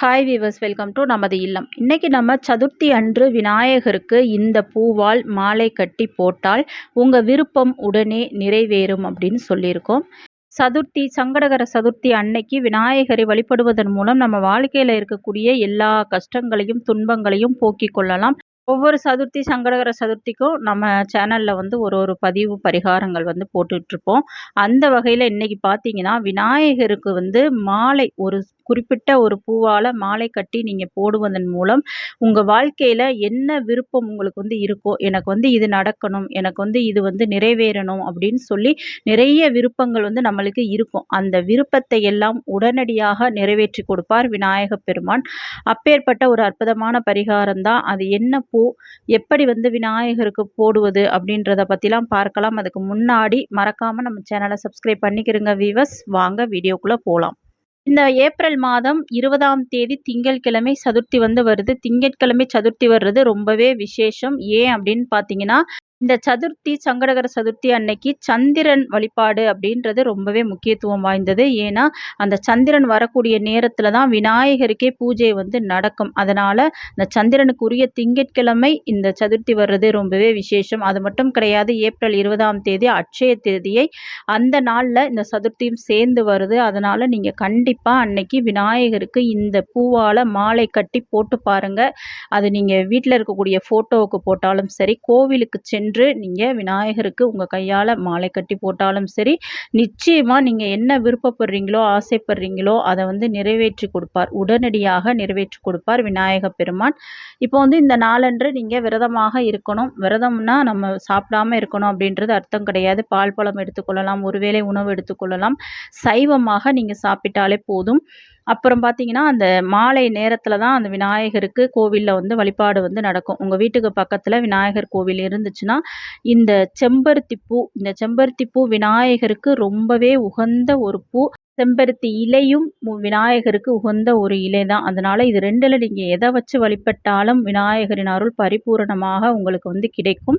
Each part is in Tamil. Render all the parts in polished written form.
ஹாய் வீவர்ஸ், வெல்கம் டு நமது இல்லம். இன்னைக்கு நம்ம சதுர்த்தி அன்று விநாயகருக்கு இந்த பூவால் மாலை கட்டி போட்டால் உங்கள் விருப்பம் உடனே நிறைவேறும் அப்படின்னு சொல்லியிருக்கோம். சதுர்த்தி, சங்கடகர சதுர்த்தி அன்னைக்கு விநாயகரை வழிபடுவதன் மூலம் நம்ம வாழ்க்கையில் இருக்கக்கூடிய எல்லா கஷ்டங்களையும் துன்பங்களையும் போக்கிக் கொள்ளலாம். ஒவ்வொரு சதுர்த்தி, சங்கடகர சதுர்த்திக்கும் நம்ம சேனலில் ஒரு பதிவு பரிகாரங்கள் போட்டுட்ருப்போம். அந்த வகையில் இன்னைக்கு பார்த்தீங்கன்னா, விநாயகருக்கு மாலை குறிப்பிட்ட ஒரு பூவால் மாலை கட்டி நீங்கள் போடுவதன் மூலம் உங்கள் வாழ்க்கையில் என்ன விருப்பம் உங்களுக்கு இருக்கோ, எனக்கு இது நடக்கணும், எனக்கு இது நிறைவேறணும் அப்படின்னு சொல்லி நிறைய விருப்பங்கள் நம்மளுக்கு இருக்கும். அந்த விருப்பத்தை எல்லாம் உடனடியாக நிறைவேற்றி கொடுப்பார் விநாயக பெருமான். அப்பேற்பட்ட ஒரு அற்புதமான பரிகாரம் தான் அது. என்ன பூ, எப்படி விநாயகருக்கு போடுவது அப்படின்றத பற்றிலாம் பார்க்கலாம். அதுக்கு முன்னாடி மறக்காமல் நம்ம சேனலை சப்ஸ்கிரைப் பண்ணிக்கிறங்க வீவர்ஸ். வாங்க வீடியோக்குள்ளே போகலாம். இந்த ஏப்ரல் மாதம் 20ஆம் தேதி திங்கட்கிழமை சதுர்த்தி வருது. திங்கட்கிழமை சதுர்த்தி வர்றது ரொம்பவே விசேஷம். ஏன் அப்படின்னு பார்த்தீங்கன்னா, இந்த சதுர்த்தி, சங்கடகர சதுர்த்தி அன்னைக்கு சந்திரன் வழிபாடு அப்படின்றது ரொம்பவே முக்கியத்துவம் வாய்ந்தது. ஏன்னா அந்த சந்திரன் வரக்கூடிய நேரத்தில் தான் விநாயகருக்கே பூஜை நடக்கும். அதனால் இந்த சந்திரனுக்குரிய திங்கட்கிழமை இந்த சதுர்த்தி வர்றது ரொம்பவே விசேஷம். அது மட்டும் கிடையாது, ஏப்ரல் 20ஆம் தேதி அட்சய திருதியை, அந்த நாளில் இந்த சதுர்த்தியும் சேர்ந்து வருது. அதனால் நீங்கள் கண்டிப்பாக அன்னைக்கு விநாயகருக்கு இந்த பூவால் மாலை கட்டி போட்டு பாருங்கள். அது நீங்கள் வீட்டில் இருக்கக்கூடிய ஃபோட்டோவுக்கு போட்டாலும் சரி, கோவிலுக்கு சென்று நீங்கள் விநாயகருக்கு உங்கள் கையால் மாலை கட்டி போட்டாலும் சரி, நிச்சயமாக நீங்கள் என்ன விருப்பப்படுறீங்களோ, ஆசைப்படுறீங்களோ அதை நிறைவேற்றி கொடுப்பார். உடனடியாக நிறைவேற்றி கொடுப்பார் விநாயக பெருமான். இப்போ இந்த நாளன்று நீங்கள் விரதமாக இருக்கணும். விரதம்னா நம்ம சாப்பிடாம இருக்கணும் அப்படின்றது அர்த்தம் கிடையாது. பால் பழம் எடுத்துக்கொள்ளலாம், ஒருவேளை உணவு எடுத்துக்கொள்ளலாம். சைவமாக நீங்கள் சாப்பிட்டாலே போதும். அப்புறம் பார்த்தீங்கன்னா, அந்த மாலை நேரத்தில் தான் அந்த விநாயகருக்கு கோவிலில் வழிபாடு நடக்கும். உங்கள் வீட்டுக்கு பக்கத்தில் விநாயகர் கோவில் இருந்துச்சுன்னா, இந்த செம்பருத்தி பூ விநாயகருக்கு ரொம்பவே உகந்த ஒரு பூ. செம்பருத்தி இலையும் விநாயகருக்கு உகந்த ஒரு இலை தான். அதனால் இது ரெண்டில் நீங்கள் எதை வச்சு வழிபட்டாலும் விநாயகரின் அருள் பரிபூரணமாக உங்களுக்கு கிடைக்கும்.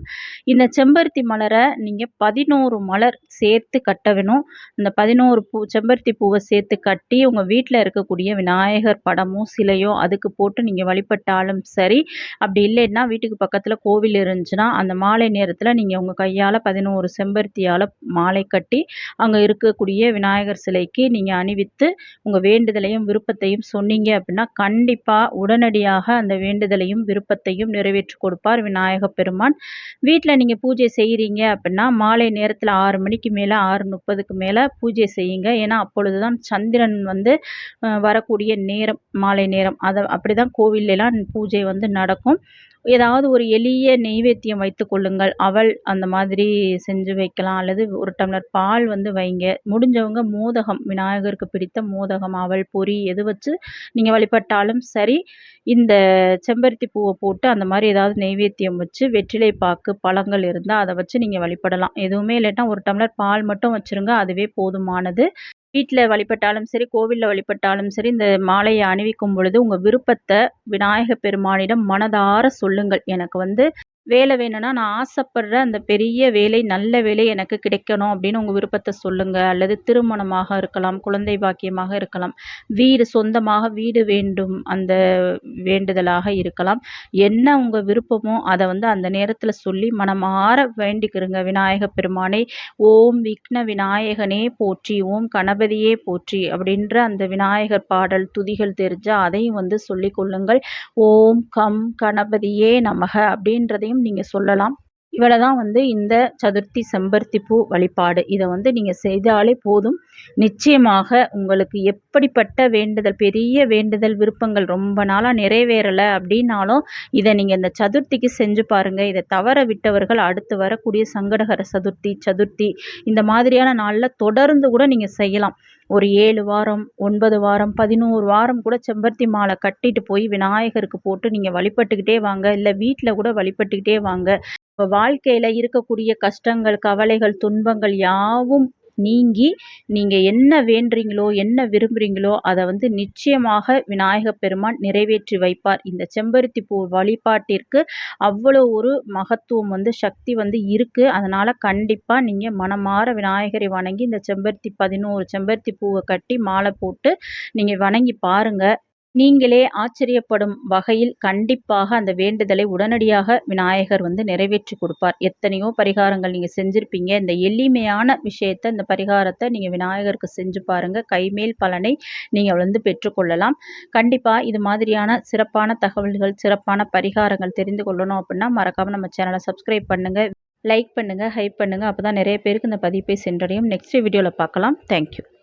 இந்த செம்பருத்தி மலரை நீங்கள் 11 மலர் சேர்த்து கட்ட வேணும். இந்த 11 செம்பருத்தி பூவை சேர்த்து கட்டி உங்கள் வீட்டில் இருக்கக்கூடிய விநாயகர் படமோ சிலையோ அதுக்கு போட்டு நீங்கள் வழிபட்டாலும் சரி. அப்படி இல்லைன்னா வீட்டுக்கு பக்கத்தில் கோவில் இருந்துச்சுன்னா அந்த மாலை நேரத்தில் நீங்கள் உங்கள் கையால் 11 செம்பருத்தியால் மாலை கட்டி அங்கே இருக்கக்கூடிய விநாயகர் சிலைக்கு நீங்கள் அணிவித்து உங்கள் வேண்டுதலையும் விருப்பத்தையும் சொன்னீங்க அப்படின்னா கண்டிப்பாக உடனடியாக அந்த வேண்டுதலையும் விருப்பத்தையும் நிறைவேற்றி கொடுப்பார் விநாயக பெருமான். வீட்டில் நீங்கள் பூஜை செய்கிறீங்க அப்படின்னா மாலை நேரத்தில் 6 மணிக்கு மேலே 6:30க்கு மேலே பூஜை செய்யுங்க. ஏன்னா அப்பொழுது தான் சந்திரன் வரக்கூடிய நேரம், மாலை நேரம். அப்படி தான் கோவிலெலாம் பூஜை நடக்கும். ஏதாவது ஒரு எளிய நெய்வேத்தியம் வைத்து கொள்ளுங்கள். அவல் அந்த மாதிரி செஞ்சு வைக்கலாம், அல்லது ஒரு டம்ளர் பால் வைங்க. முடிஞ்சவங்க மோதகம், விநாயகருக்கு பிடித்த மோதகம், அவல், பொரி எது வச்சு நீங்கள் வழிபட்டாலும் சரி. இந்த செம்பருத்தி பூவை போட்டு அந்த மாதிரி ஏதாவது நெய்வேத்தியம் வச்சு, வெற்றிலை பாக்கு, பழங்கள் இருந்தால் அதை வச்சு நீங்கள் வழிபடலாம். எதுவுமே இல்லைன்னா ஒரு டம்ளர் பால் மட்டும் வச்சுருங்க, அதுவே போதுமானது. வீட்டில் வழிபட்டாலும் சரி, கோவிலில் வழிபட்டாலும் சரி, இந்த மாலையை அணிவிக்கும் பொழுது உங்கள் விருப்பத்தை விநாயக பெருமானிடம் மனதார சொல்லுங்கள். எனக்கு வேலை வேணும்னா, நான் ஆசைப்படுற அந்த பெரிய வேலை, நல்ல வேலை எனக்கு கிடைக்கணும் அப்படின்னு உங்கள் விருப்பத்தை சொல்லுங்கள். அல்லது திருமணமாக இருக்கலாம், குழந்தை பாக்கியமாக இருக்கலாம், சொந்தமாக வீடு வேண்டும், அந்த வேண்டுதலாக இருக்கலாம். என்ன உங்கள் விருப்பமோ அதை அந்த நேரத்தில் சொல்லி மனமாற வேண்டிக்கிறங்க விநாயக பெருமானை. ஓம் விக்ன விநாயகனே போற்றி, ஓம் கணபதியே போற்றி அப்படின்ற அந்த விநாயகர் பாடல் துதிகள் தெரிஞ்சால் அதையும் சொல்லிக் கொள்ளுங்கள். ஓம் கம் கணபதியே நமக அப்படின்றதையும் நீங்கள் சொல்லலாம். இவ்வளவுதான் இந்த சதுர்த்தி செம்பருத்தி பூ வழிபாடு. இதை நீங்கள் செய்தாலே போதும். நிச்சயமாக உங்களுக்கு எப்படிப்பட்ட வேண்டுதல், பெரிய வேண்டுதல், விருப்பங்கள் ரொம்ப நாளாக நிறைவேறலை அப்படின்னாலும் இதை நீங்கள் இந்த சதுர்த்திக்கு செஞ்சு பாருங்கள். இதை தவற விட்டவர்கள் அடுத்து வரக்கூடிய சங்கடகர சதுர்த்தி இந்த மாதிரியான நாளில் தொடர்ந்து கூட நீங்கள் செய்யலாம். ஒரு 7 வாரம், 9 வாரம், 11 வாரம் கூட செம்பருத்தி மாலை கட்டிட்டு போய் விநாயகருக்கு போட்டு நீங்கள் வழிபட்டுக்கிட்டே வாங்க. இல்லை வீட்டில் கூட வழிபட்டுக்கிட்டே வாங்க. இப்போ வாழ்க்கையில் இருக்கக்கூடிய கஷ்டங்கள், கவலைகள், துன்பங்கள் யாவும் நீங்கி நீங்கள் என்ன வேண்டுறீங்களோ, என்ன விரும்புகிறீங்களோ அதை நிச்சயமாக விநாயக பெருமான் நிறைவேற்றி வைப்பார். இந்த செம்பருத்தி பூ வழிபாட்டிற்கு அவ்வளோ ஒரு மகத்துவம், சக்தி இருக்குது. அதனால் கண்டிப்பாக நீங்கள் மனமார விநாயகரை வணங்கி இந்த 11 செம்பருத்தி பூவை கட்டி மாலை போட்டு நீங்கள் வணங்கி பாருங்கள். நீங்களே ஆச்சரியப்படும் வகையில் கண்டிப்பாக அந்த வேண்டுதலை உடனடியாக விநாயகர் நிறைவேற்றி கொடுப்பார். எத்தனையோ பரிகாரங்கள் நீங்க செஞ்சிருப்பீங்க. இந்த எளிமையான விஷயத்த, இந்த பரிகாரத்தை நீங்க விநாயகருக்கு செஞ்சு பாருங்க. கைமேல் பலனை நீங்க பெற்றுக்கொள்ளலாம். கண்டிப்பா இது மாதிரியான சிறப்பான தகவல்கள், சிறப்பான பரிகாரங்கள் தெரிந்து கொள்ளணும் அப்படின்னா மறக்காம நம்ம சேனலை சப்ஸ்கிரைப் பண்ணுங்க. லைக் பண்ணுங்க, ஹைப் பண்ணுங்க. அப்பதான் நிறைய பேருக்கு இந்த பதிவு போய் சென்றடையும். நெக்ஸ்ட் வீடியோல பார்க்கலாம். தேங்க்யூ.